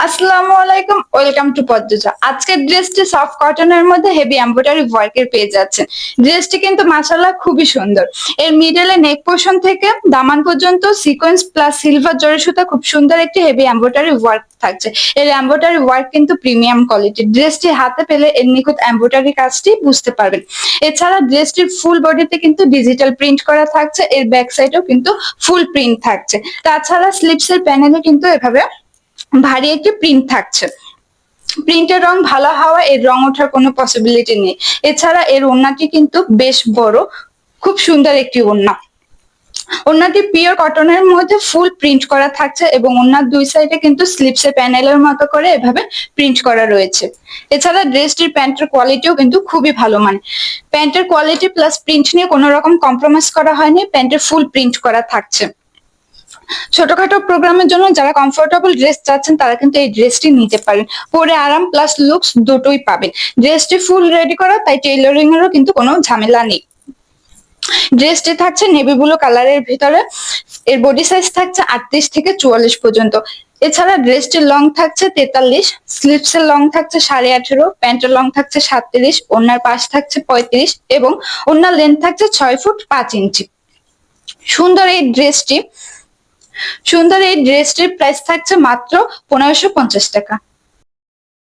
আসসালামু আলাইকুম, welcome to Padmaja. আজকের ড্রেসটি সফট কটনের মধ্যে হেভি এমব্রয়ডারি ওয়ার্কের পেয়ে যাচ্ছে। ড্রেসটি কিন্তু মাশাআল্লাহ খুবই সুন্দর। এর মিডলে নেক পোর্শন থেকে দামান পর্যন্ত সিকোয়েন্স প্লাস সিলভার জরি সুতা খুব সুন্দর একটি হেভি এমব্রয়ডারি ওয়ার্ক থাকছে। এর এমব্রয়ডারি ওয়ার্ক কিন্তু প্রিমিয়াম কোয়ালিটির। ড্রেসটি হাতে পেলে এর নিখুঁত এমব্রয়ডারি কাজটি বুঝতে পারবেন। এছাড়া ড্রেসটির ফুল বডিতে কিন্তু ডিজিটাল প্রিন্ট করা থাকছে, এর ব্যাক সাইডেও কিন্তু ফুল প্রিন্ট থাকছে। তাছাড়া স্লিপসের প্যানেলে কিন্তু এভাবে ভারী একটি প্রিন্ট থাকছে। প্রিন্টের রং ভালো হওয়া, এর রং ওঠার কোনো পসিবিলিটি নেই। এছাড়া এর ওড়নাটি কিন্তু বেশ বড়, খুব সুন্দর একটি ওড়না। ওড়নাটি পিওর কটনের মধ্যে ফুল প্রিন্ট করা থাকছে এবং ওড়নার দুই সাইডে কিন্তু স্লিপসের প্যানেলের মতো করে এভাবে প্রিন্ট করা রয়েছে। এছাড়া ড্রেসটির প্যান্টের কোয়ালিটিও কিন্তু খুবই ভালো মানে। প্যান্টের কোয়ালিটি প্লাস প্রিন্ট নিয়ে কোনো রকম কম্প্রোমাইজ করা হয়নি, প্যান্টের ফুল প্রিন্ট করা থাকছে। ছোটখাটো প্রোগ্রামের জন্য যারা কমফোর্টেবল ড্রেস চাচ্ছেন তারা কিন্তু এই ড্রেসটি নিতে পারেন। পরে আরাম প্লাস লুকস দুটোই পাবেন। ড্রেসটি ফুল রেডি করা, তাই টেইলরিং এরও কিন্তু কোনো ঝামেলা নেই। ড্রেসটি থাকছে নেভি ব্লু কালারের ভিতরে। এর বডি সাইজ থাকছে 38 থেকে 44 পর্যন্ত। এছাড়া ড্রেসটির লং থাকছে 43, স্লিপসের লং থাকছে 18.5, প্যান্টের লং থাকছে 37, ওড়নার পাশ থাকছে 35 এবং ওড়নার লেন্থ থাকছে 6 ফুট 5 ইঞ্চি। সুন্দর এই ড্রেসটি সুন্দর এই ড্রেসটির প্রাইস থাকছে মাত্র 1550 টাকা।